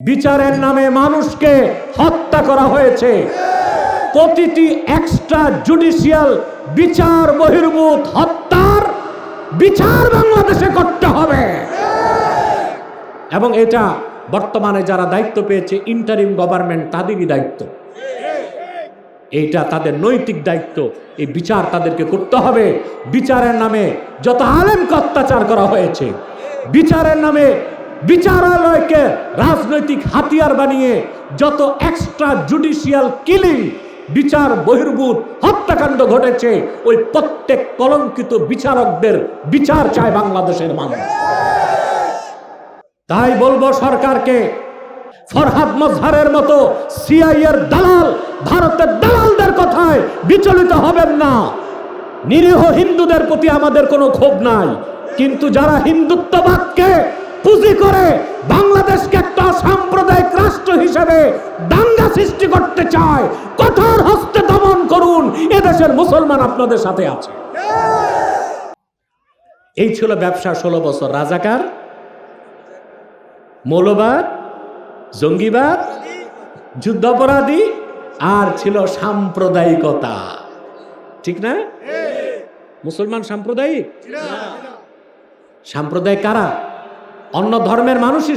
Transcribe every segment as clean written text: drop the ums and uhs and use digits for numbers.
বিচারের নামে মানুষকে হত্যা করা হয়েছে। প্রতিটি এক্সট্রা জুডিশিয়াল বিচার বহির্ভূত হত্যার বিচার বাংলাদেশে করতে হবে। এবং এটা বর্তমানে যারা দায়িত্ব পেয়েছে ইন্টারিম গভর্নমেন্ট, তাদেরই দায়িত্ব, এইটা তাদের নৈতিক দায়িত্ব। এই বিচার তাদেরকে করতে হবে। বিচারের নামে যত আলেমকে অত্যাচার করা হয়েছে, বিচারের নামে বিচারালয়কে রাজনৈতিক হাতিয়ার বানিয়ে যত এক্সট্রা জুডিশিয়াল কিলিং, বিচার বহির্ভূত হত্যাকাণ্ড ঘটেছে, ওই প্রত্যেক কলঙ্কিত বিচারকদের বিচার চায় বাংলাদেশের মানুষ। তাই বলবো সরকারকে, ফরহাদ মজহারের মতো সিআইএর দালাল, ভারতের দালালদের কথায় বিচলিত হবেন না। নিরীহ হিন্দুদের প্রতি আমাদের কোনো ক্ষোভ নাই, কিন্তু যারা হিন্দুত্ববাদকে পুঁজি করে বাংলাদেশকে একটা সাম্প্রদায়িক রাষ্ট্র হিসেবে দাঙ্গা সৃষ্টি করতে চায়, কঠোর হস্তে দমন করুন। এদেশের মুসলমান আপনাদের সাথে আছে। এই ছিল ব্যবসা 16 বছর। রাজাকার, মৌলবাদ, জঙ্গিবাদ, যুদ্ধাপরাধী, আর ছিল সাম্প্রদায়িকতা। ঠিক না? মুসলমান সাম্প্রদায়িক? সাম্প্রদায়িক কারা? অন্য ধর্মের মানুষই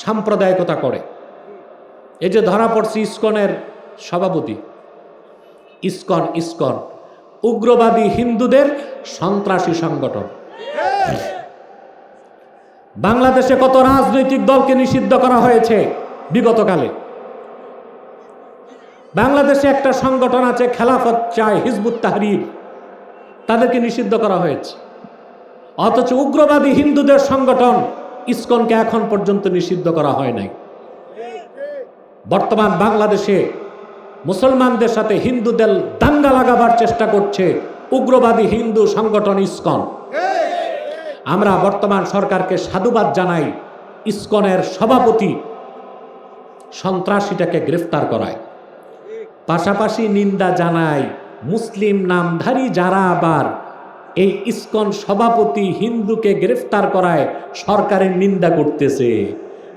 সাম্প্রদায়িকতা করে। এই যে ধরা পড়ছে ইসকনের সভাপতি, ইসকন উগ্রবাদী হিন্দুদের সন্ত্রাসী সংগঠন। বাংলাদেশে কত রাজনৈতিক দলকে নিষিদ্ধ করা হয়েছে বিগতকালে। বাংলাদেশে একটা সংগঠন আছে খেলাফত চায়, হিজবুত তাহরির, তাদেরকে নিষিদ্ধ করা হয়েছে। অথচ উগ্রবাদী হিন্দুদের সংগঠন ইসকনকে এখন পর্যন্ত নিষিদ্ধ করা হয় নাই। বর্তমান বাংলাদেশে মুসলমানদের সাথে হিন্দুদের দাঙ্গা লাগাবার চেষ্টা করছে উগ্রবাদী হিন্দু সংগঠন ইসকন। আমরা বর্তমান সরকারকে সাধুবাদ জানাই, ইসকনের সভাপতি সন্ত্রাসীটাকে গ্রেফতার করায়। পাশাপাশি নিন্দা জানাই মুসলিম নামধারী যারা আবার এই ইসকন সভাপতি হিন্দুকে গ্রেফতার করায় সরকারের নিন্দা করতেছে।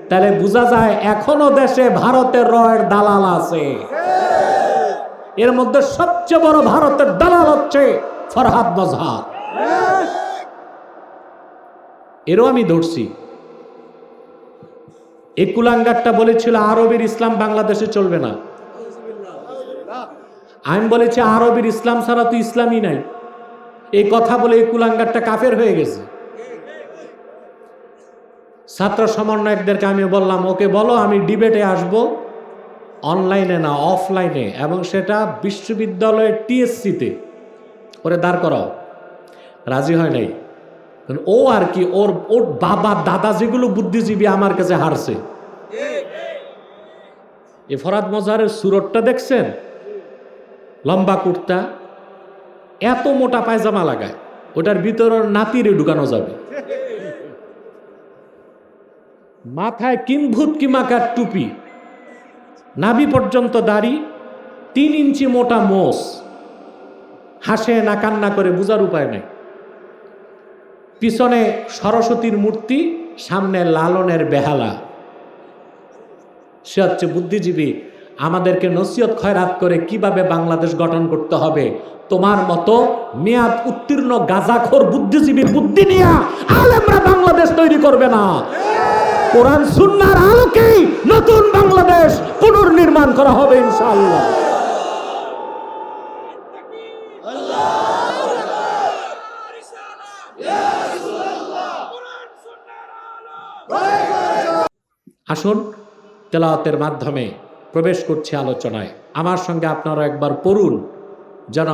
তাহলে বোঝা যায় এখনো দেশে ভারতের রয়ের দালাল আছে। এর মধ্যে সবচেয়ে বড় ভারতের দালাল হচ্ছে ফরহাদ মজহার। এরও আমি ধরছি। এই কুলাঙ্গারটা বলেছিল আরবের ইসলাম বাংলাদেশে চলবে না। আমি বলেছি আরবের ইসলাম ছাড়া তো ইসলামই নাই। এই কথা বলে এই কুলাঙ্গারটা কাফের হয়ে গেছে। ছাত্র সমন্বয়কদেরকে আমি বললাম, ওকে বলো আমি ডিবেটে আসব, অনলাইনে না অফলাইনে, এবং সেটা বিশ্ববিদ্যালয়ের টিএসসিতে ওরে দাঁড় করাও। রাজি হয় নাই। ও আর কি, ওর বাবা দাদা যেগুলো বুদ্ধিজীবী আমার কাছে হারছে। এই ফরহাদ মজহারের সুরতটা দেখছেন? লম্বা কুর্তা, এত মোটা পায়জামা লাগায়, ওটার ভিতর নাতিরে ঢুকানো যাবে। মাথায় কিম্ভূত কিমাকার টুপি, নাভি পর্যন্ত দাড়ি, 3 ইঞ্চি মোটা মোষ, হাসে না কান্না করে বুঝার উপায় নেই। পিছনে সরস্বতীর মূর্তি, সামনে লালনের বেহালা। সে হচ্ছে বুদ্ধিজীবী। আমাদেরকে নসিহত খয়রাত করে কিভাবে বাংলাদেশ গঠন করতে হবে। তোমার মতো মেয়াদ উত্তীর্ণ গাজাখোর বুদ্ধিজীবীর বুদ্ধি নিয়ে আলেমরা বাংলাদেশ তৈরি করবে না। কোরআন সুন্নাহর আলোকেই নতুন বাংলাদেশ পুনর্নির্মাণ করা হবে ইনশাআল্লাহ। আসুন তেলাওয়াতের মাধ্যমে প্রবেশ করছি আলোচনায়। আমার সঙ্গে আপনারা একবার পড়ুন, যেন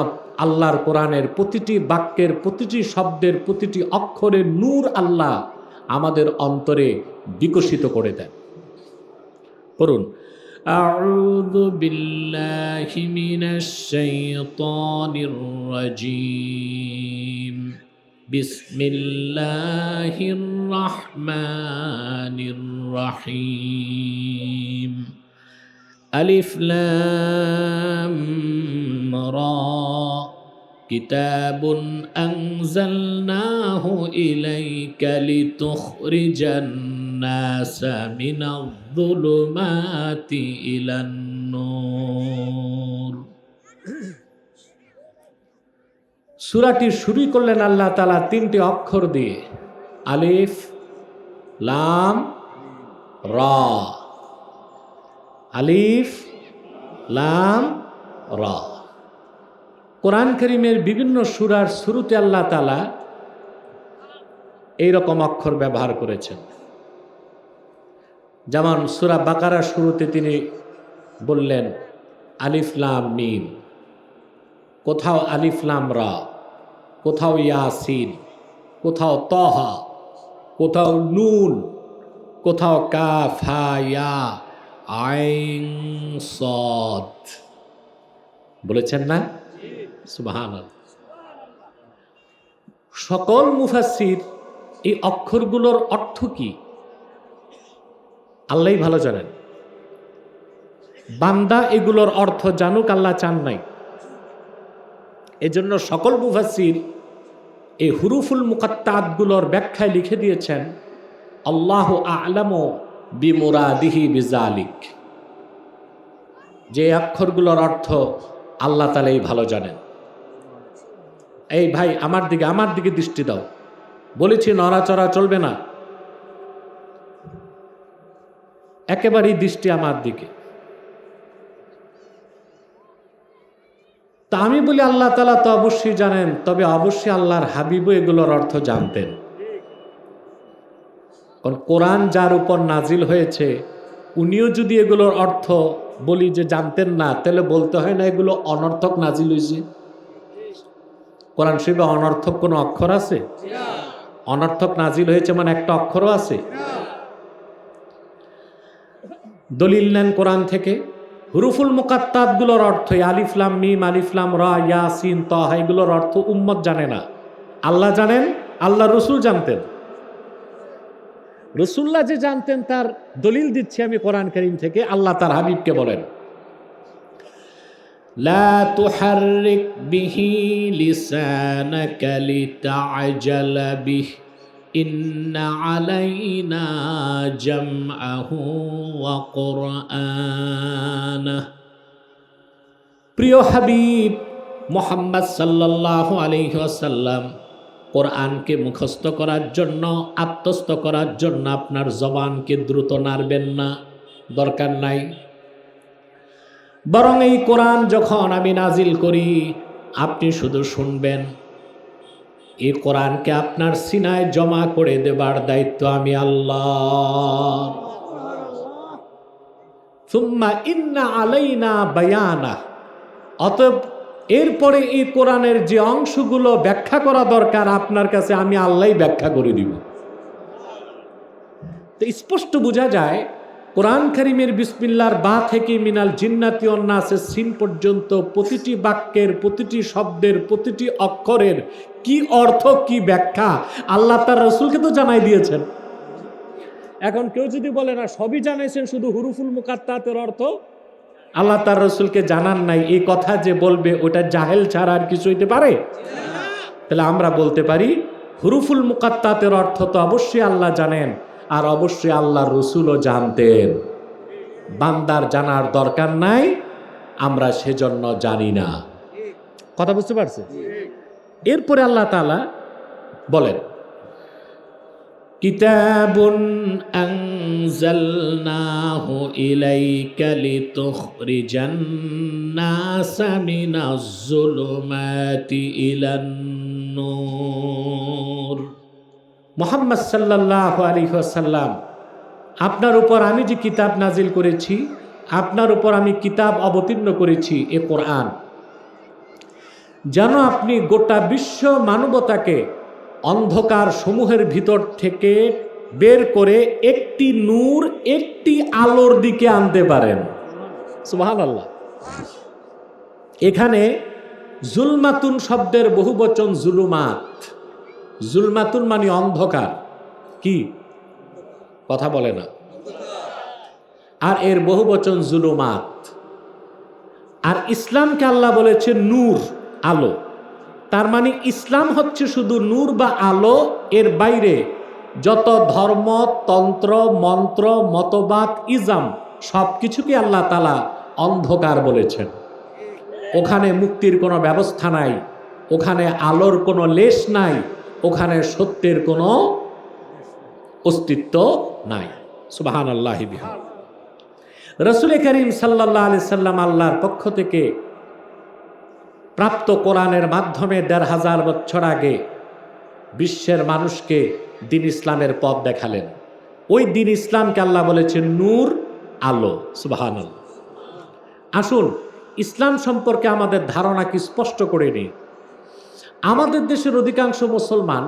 আল্লাহর কোরআনের প্রতিটি বাক্যের, প্রতিটি শব্দের, প্রতিটি অক্ষরের নূর আল্লাহ আমাদের অন্তরে বিকশিত করে দেন। পড়ুন। আউযু বিল্লাহি মিনাশ শাইতানির রাজীম। বিসমিল্লাহির রহমানির রহিম। আলিফ লাম রা। কিতাবুন আনজালনাহু ইলাইকা লিতুখরিজান নাসা মিনায-যুলুমাতি ইলান-নূর। সূরাটি শুরু করলেন আল্লাহ তাআলা তিনটি অক্ষর দিয়ে, আলিফ লাম রা। আলিফ লাম রা। কোরআন কারীমের বিভিন্ন সূরার শুরুতে আল্লাহ তাআলা এইরকম অক্ষর ব্যবহার করেছেন। যেমন সূরা বাকারার শুরুতে তিনি বললেন আলিফ লাম মিম, কোথাও আলিফ লাম রা, কোথাও ইয়াসিন, কোথাও তাহা, কোথাও নুন, কোথাও কাফ হা ইয়া আইন সাদ। বলেছেন না? সুবহানাল্লাহ। সকল মুফাসসির এই অক্ষরগুলোর অর্থ কি আল্লাহই ভালো জানেন। বান্দা এগুলোর অর্থ জানুক আল্লাহ চান নাই। এজন্য সকল মুফাসসির এই হুরুফুল মুকাত্তাতগুলোর ব্যাখ্যায় লিখে দিয়েছেন আল্লাহু আ'লামু বিমুরাদিহি বিযালিক, যে অক্ষরগুলোর অর্থ আল্লাহ তাআলাই ভালো জানেন। এই ভাই আমার দিকে দৃষ্টি দাও, বলেছি নড়াচড়া চলবে না, একেবারেই দৃষ্টি আমার দিকে। তা আমি বলি আল্লাহ তাআলা তো অবশ্যই জানেন, তবে অবশ্যই আল্লাহর হাবিবও এগুলোর অর্থ জানতেন। কারণ কোরআন যার উপর নাজিল হয়েছে উনিও যদি এগুলোর অর্থ বলি যে জানতেন না, তাহলে বলতে হয় না এগুলো অনর্থক নাজিল হয়েছে। কোরআন শরীফে অনর্থক কোনো অক্ষর আছে? অনর্থক নাজিল হয়েছে মানে একটা অক্ষরও আছে? দলিল নেন কোরআন থেকে। হুরুফুল মুকাত্তাতগুলোর অর্থ আলিফ লাম মিম, আলিফ লাম রা, ইয়াসিন, তাহা, এগুলোর অর্থ উম্মত জানে না, আল্লাহ জানেন, আল্লাহ রসুল জানতেন। রসুল্লাহ যে জানতেন তার দলিল দিচ্ছি আমি কোরআন কারীম থেকে। আল্লাহ তার হাবিবকে বলেন লা তুহাররিক বিহি লিসানাকা লিতা'জালা বিহি ইন্না আলাইনা জামআহু ওয়া কুরআনাহ। প্রিয় হাবিব মুহাম্মদ সাল্লাল্লাহু আলাইহি ওয়াসাল্লাম, কোরআনকে মুখস্থ করার জন্য, আত্মস্থ করার জন্য আপনার জবানকে দ্রুত নাড়বেন না, দরকার নাই। বরং এই কোরআন যখন আমি নাজিল করি আপনি শুধু শুনবেন। এই কোরআনকে আপনার সিনায় জমা করে দেবার দায়িত্ব আমি আল্লাহ। সুম্মা ইন্না আলাইনা বায়ানা, অতএব এরপরে এই কোরআনের যে অংশগুলো ব্যাখ্যা করা দরকার আপনার কাছে আমি আল্লাহই ব্যাখ্যা করে দিব। তো স্পষ্ট বোঝা যায় কোরআন কারীমের বিসমিল্লাহর বা থেকে মিনাল জিন্নাতি ওয়ান নাসের সিন পর্যন্ত প্রতিটি বাক্যের, প্রতিটি শব্দের, প্রতিটি অক্ষরের কি অর্থ, কি ব্যাখ্যা আল্লাহ তার রাসূলকে তো জানাই দিয়েছেন। এখন কেউ যদি বলে না সবই জানাইছেন, শুধু হুরুফুল মুকাত্তাতের অর্থ আল্লাহ তার রাসূলকে জানান নাই, এই কথা যে বলবে ওটা জাহেল ছাড়া আর কিছু হইতে পারে? তাহলে আমরা বলতে পারি হুরুফুল মুকাত্তাতের অর্থ তো অবশ্যই আল্লাহ জানেন, আর অবশ্যই আল্লাহর রাসূলও জানতেন। বান্দার জানার দরকার নাই, আমরা সেজন্য জানি না। কথা বুঝতে পারছেন? এরপরে আল্লাহ তাআলা বলেন কিতাবুন আনজালনাহু ইলাইকা লিতুখরিজান নাসা মিনাজ যুলুমাতি ইলান নূর। মুহাম্মদ সাল্লাল্লাহু আলাইহি ওয়াসাল্লাম, আপনার উপর আমি যে কিতাব নাজিল করেছি, আপনার উপর আমি কিতাব অবতীর্ণ করেছি এ কোরআন, যেন আপনি গোটা বিশ্ব মানবতাকে অন্ধকার সমূহের ভিতর থেকে বের করে একটি নূর, একটি আলোর দিকে আনতে পারেন। সুবহানাল্লাহ। এখানে জুলমাতুন শব্দের বহুবচন জুলুমাত। জুলমাতুন মানে অন্ধকার। কি কথা বলে না? আর এর বহুবচন জুলুমাত। আর ইসলামকে আল্লাহ বলেছে নূর, আলো। তার মানে ইসলাম হচ্ছে শুধু নূর বা আলো, এর বাইরে যত ধর্ম, তন্ত্র, মন্ত্র, মতবাদ, ইজাম সব কিছুকে আল্লাহ তাআলা অন্ধকার বলেছেন। ওখানে মুক্তির কোনো ব্যবস্থা নাই, ওখানে আলোর কোনো লেশ নাই, ওখানে সত্যের কোনো অস্তিত্ব নাই। সুবহানাল্লাহি বিহামদিহি। রাসূল করিম সাল্লাল্লাহু আলাইহি সাল্লাম আল্লাহর পক্ষ থেকে প্রাপ্ত কোরআনের মাধ্যমে ১৫০০ বছর আগে বিশ্বের মানুষকে দ্বীন ইসলামের পথ দেখালেন। ওই দ্বীন ইসলামকে আল্লাহ বলেছেন নূর, আলো। সুবহানাল্লাহ। আসুন ইসলাম সম্পর্কে আমাদের ধারণা কি স্পষ্ট করে নিই। আমাদের দেশের অধিকাংশ মুসলমান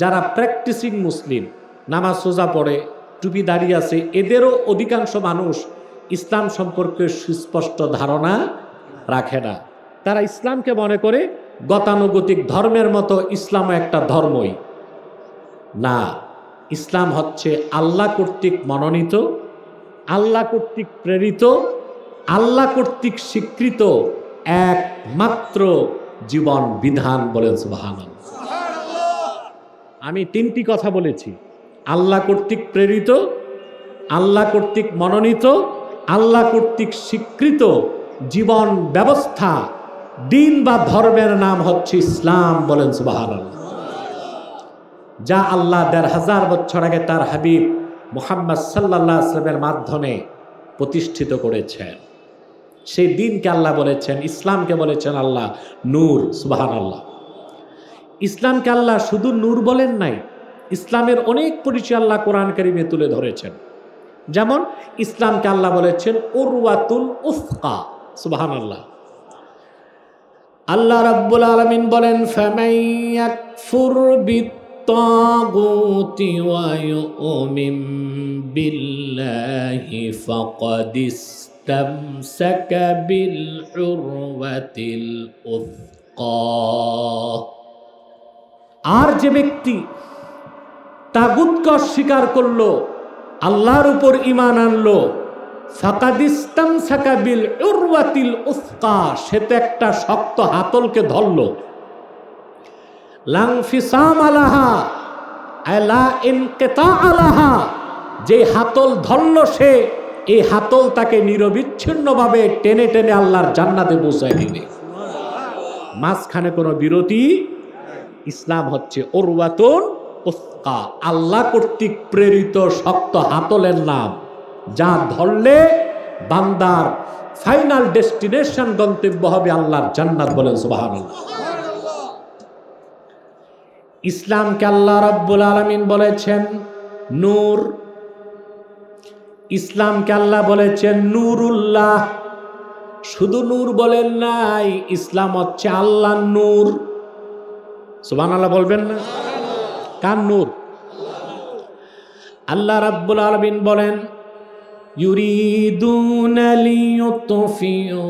যারা প্র্যাকটিসিং মুসলিম, নামাজ রোজা পড়ে, টুপি দাঁড়িয়ে আছে, এদেরও অধিকাংশ মানুষ ইসলাম সম্পর্কে সুস্পষ্ট ধারণা রাখে না। তারা ইসলামকে মনে করে গতানুগতিক ধর্মের মতো ইসলামও একটা ধর্মই না। ইসলাম হচ্ছে আল্লাহ কর্তৃক মনোনীত, আল্লাহ কর্তৃক প্রেরিত, আল্লাহ কর্তৃক স্বীকৃত একমাত্র জীবন বিধান। বলেন সুবহানাল্লাহ। আমি 3টি কথা বলেছি, আল্লাহ কর্তৃক প্রেরিত, আল্লাহ কর্তৃক মনোনীত, আল্লাহ কর্তৃক স্বীকৃত জীবন ব্যবস্থা, দিন বা ধর্মের নাম হচ্ছে ইসলাম। বলেন সুবহানাল্লাহ। যা আল্লাহ ১৫০০ বছর আগে তার হাবিব মুহাম্মদ সাল্লাল্লাহু আলাইহি ওয়াসাল্লামের মাধ্যমে প্রতিষ্ঠিত করেছেন। সেই দিনকে আল্লাহ বলেছেন, ইসলামকে বলেছেন আল্লাহ নূর। সুবহানাল্লাহ। ইসলামকে আল্লাহ শুধু নূর বলেন নাই, ইসলামের অনেক পরিচয় আল্লাহ কোরআন কারীমে তুলে ধরেছেন। যেমন ইসলামকে আল্লাহ বলেছেন উরওয়াতুল উসকা। সুবহানাল্লাহ। আল্লাহ রাব্বুল আলামিন বলেন ফামান ইয়াকফুর বিত্তাগুতি ওয়া ইউমিন বিল্লাহি ফাকাদ ইসতামসাকা বিল উরওয়াতিল উসকা। আর যে ব্যক্তি তাগুতকে অস্বীকার করলো, আল্লাহর উপর ঈমান আনলো, ফাকাদ ইসতামসাকা বিল উরওয়াতিল উসকা, সে তো একটা শক্ত হাতলকে ধরলো। লাংফিসাম আলাহা আলা ইনকিতা আলাহা, যে হাতল ধরলো সে, এই হাতল তাকে নিরবিচ্ছিন্নভাবে টেনে টেনে আল্লাহর জান্নাতে পৌঁছায় দিবে। মাঝখানে কোনো বিরতি। ইসলাম হচ্ছে উরওয়াতুন উসকা, আল্লাহ কর্তৃক প্রেরিত শক্ত হাতলের নাম, যা ধরলে বান্দার ফাইনাল ডেস্টিনেশন, গন্তব্য হবে আল্লাহর জান্নাত। বলেন সুবহানাল্লাহ। ইসলামকে আল্লাহ রাব্বুল আলামিন বলেছেন নূর, ইসলামকে আল্লাহ বলেছেন নূরুল্লাহ। শুধু নূর বলেন নাই, ইসলাম হচ্ছে আল্লাহর নূর। সুবহানাল্লাহ বলবেন না? কার নূর? আল্লাহ রাব্বুল আলামিন বলেন ইউরিদুনা লিইউতফিউ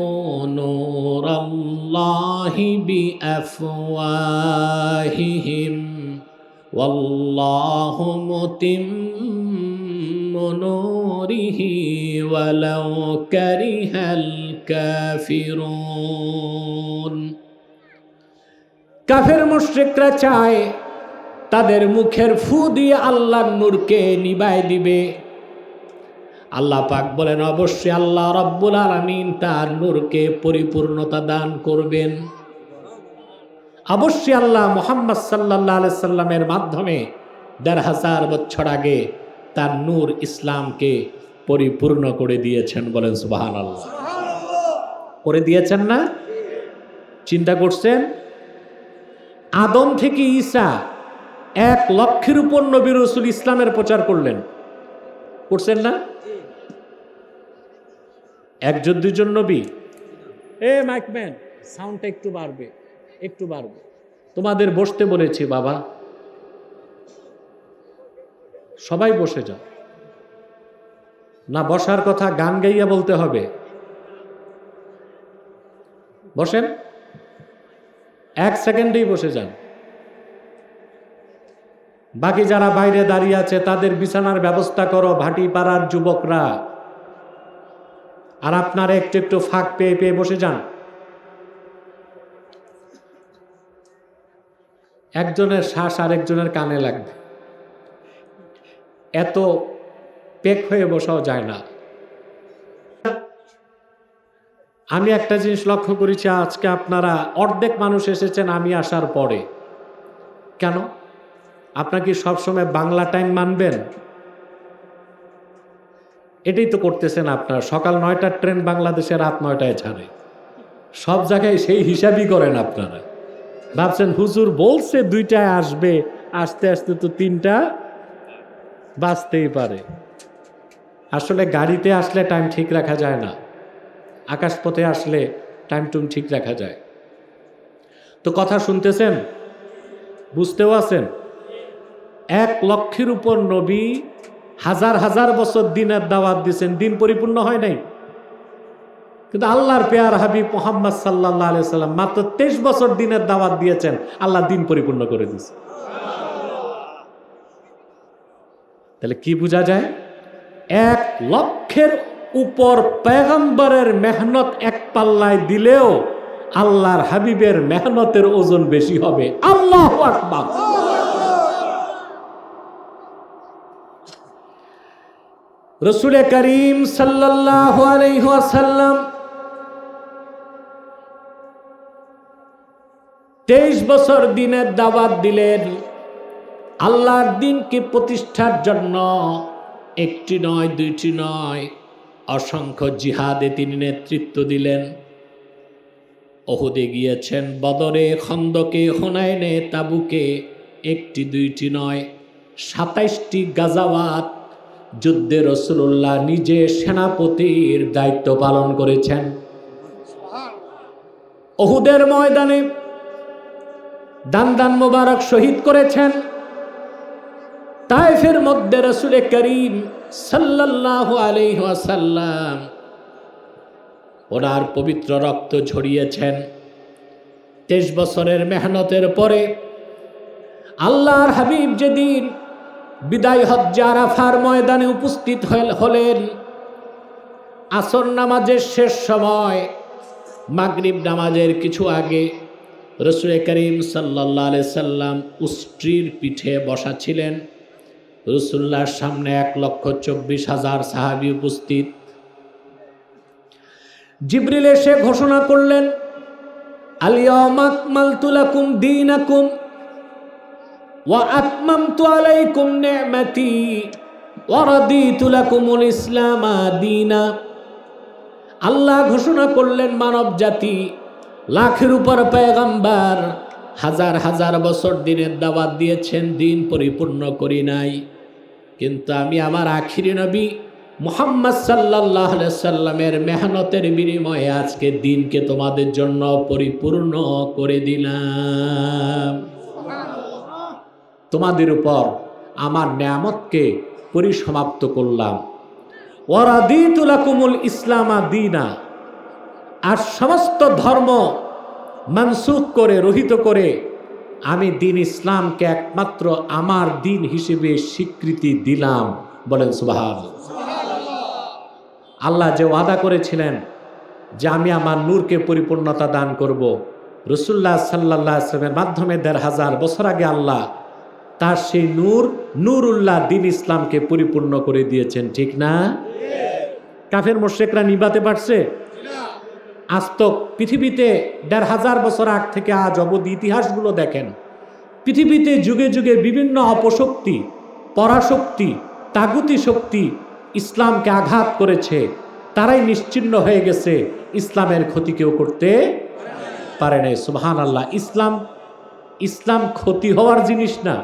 নূরাল্লাহি বিআফওয়াহিহিম ওয়াল্লাহু মুতিম্মু নূরিহি ওয়ালাউ কারিহাল কাফিরুন। কাফের মুশরিকরা চায় তাদের মুখের ফু দিয়ে আল্লাহর নূরকে নিভায় দিবে। আল্লাহ পাক বলেন অবশ্যই আল্লাহ রাব্বুল আলামিন তার নূরকে পরিপূর্ণতা দান করবেন। অবশ্যই আল্লাহ মুহাম্মদ সাল্লাল্লাহু আলাইহি সাল্লামের মাধ্যমে ১৫০০ বছর আগে তার নূর ইসলামকে পরিপূর্ণ করে দিয়েছেন। বলেন সুবহানাল্লাহ। করে দিয়েছেন না? চিন্তা করছেন? আদম থেকে ঈসা ১ লক্ষের উপর নবী রাসূল ইসলামের প্রচার করলেন, করছেন না? ১ জন ২ জন নবী। মাইকম্যান সাউন্ডটা একটু বাড়বে, একটু বাড়বে। তোমাদের বসতে বলেছি বাবা, সবাই বসে যাও। না বসার কথা গান গাইয়া বলতে হবে? বসেন, 1 সেকেন্ডেই বসে যান। বাকি যারা বাইরে দাঁড়িয়ে আছে তাদের বিছানার ব্যবস্থা করো, ভাটি পাড়ার যুবকরা। আর আপনারা একটু একটু ফাঁক পেয়ে পেয়ে বসে যান। একজনের শ্বাস আরেকজনের কানে লাগবে। এত পেক হয়ে বসাও যায় না। আমি একটা জিনিস লক্ষ্য করেছি, আজকে আপনারা অর্ধেক মানুষ এসেছেন আমি আসার পরে। কেন? আপনারা কি সবসময় বাংলা টাইম মানবেন? এটাই তো করতেছেন আপনারা। সকাল 9টার ট্রেন বাংলাদেশে রাত 9টায় ছাড়ে, সব জায়গায় সেই হিসাবই করেন আপনারা। ভাবছেন হুজুর বলছে 2টায় আসবে, আসতে আসতে তো 3টা বাজতেই পারে। আসলে গাড়িতে আসলে টাইম ঠিক রাখা যায় না, আকাশপথে আসলে টাইম টুম ঠিক রাখা যায়। তো কথা শুনতেছেন, বুঝতেও আছেন। 1 লক্ষের উপর নবী হাজার হাজার বছর দিনের দাওয়াত দিয়েছেন, দিন পরিপূর্ণ হয় নাই। কিন্তু আল্লাহর পেয়ার হাবিব মুহাম্মদ সাল্লাল্লাহু আলাইহি সাল্লাম মাত্র 23 বছর দিনের দাওয়াত দিয়েছেন, আল্লাহ দিন পরিপূর্ণ করে দিয়েছে। তাহলে কি বোঝা যায়? 1 লক্ষের উপর পয়গম্বরের মেহনত এক পাল্লায় দিলেও আল্লাহর হাবিবের মেহনতের ওজন বেশি হবে। আল্লাহু আকবার। রাসূল করিম সাল্লাল্লাহু আলাইহি ওয়াসাল্লাম 23 বছর দিনের দাওয়াত দিলেন। আল্লাহর দিনকে প্রতিষ্ঠার জন্য একটি নয়, 2টি নয়, অসংখ্য জিহাদে তিনি নেতৃত্ব দিলেন। উহুদে গিয়েছেন, বদরে, খন্দকে, হুনাইনে, তাবুকে, 1টি 2টি নয়, 27টি গাজাওয়াত যুদ্ধে রাসূলুল্লাহ নিজে সেনাপতির দায়িত্ব পালন করেছেন। উহুদের ময়দানে দান মোবারক শহীদ করেছেন। তায়েফের মধ্যে রাসূল করিম সাল্লাল্লাহু আলাইহি ওয়াসাল্লাম ওনার পবিত্র রক্ত ঝরিয়েছেন। 23 বছরের মেহনতের পরে আল্লাহর হাবিব যেদিন বিদায় হজ্জে আরাফার ময়দানে উপস্থিত হলেন, আসর নামাজের শেষ সময়, মাগরিব নামাজের কিছু আগে রাসূল করিম সাল্লাল্লাহু আলাইহি সাল্লাম উষ্ট্রির পিঠে বসা ছিলেন। রাসূলুল্লাহর সামনে 1,24,000 সাহাবী উপস্থিত। জিবরিল এসে ঘোষণা করলেন, আল-ইয়াওমা আকমালতু লাকুম দীনাকুম ওয়া আতমামতু আলাইকুম নি'মাতি ওয়া রাদিতু লাকুমুল ইসলামা দীনা। আল্লাহ ঘোষণা করলেন, মানব জাতি, লাখের উপর পয়গম্বর, হাজার হাজার বছর দিনের দাওয়াত দিয়েছেন, দিন পরিপূর্ণ করি নাই। কিন্তু আমি আমার আখিরি নবী মুহাম্মদ সাল্লাল্লাহু আলাইহি সাল্লামের মেহনতের বিনিময়ে আজকে দিনকে তোমাদের জন্য পরিপূর্ণ করে দিলাম। তোমাদের উপর আমার নেয়ামতকে পরিসমাপ্ত করলাম। ওয়া রাদিতু লাকুমুল ইসলামা দীনা। আর সমস্ত ধর্ম মানসুখ করে, রহিত করে আমি দিন ইসলামকে একমাত্র আমার দিন হিসেবে স্বীকৃতি দিলাম। বলেন সুবহানাল্লাহ। আল্লাহ যে ওয়াদা করেছিলেন যে আমি আমার নূরকে পরিপূর্ণতা দান করব, রাসূলুল্লাহ সাল্লাল্লাহু আলাইহি ওয়াসাল্লামের মাধ্যমে 1500 বছর আগে আল্লাহ তার সেই নূরুল্লাহ দিন ইসলামকে পরিপূর্ণ করে দিয়েছেন। ঠিক না? কাফের মুশরিকরা নিবাতে পারছে? আজ তো পৃথিবীতে 1500 বছর আগ থেকে আজ অবধি ইতিহাসগুলো দেখেন, পৃথিবীতে যুগে যুগে বিভিন্ন অপশক্তি, পরাশক্তি, তাগুতি শক্তি ইসলামকে আঘাত করেছে। তারাই নিশ্চিহ্ন হয়ে গেছে, ইসলামের ক্ষতি কেউ করতে পারে নাই। সুবহানাল্লাহ। ইসলাম ক্ষতি হওয়ার জিনিস না।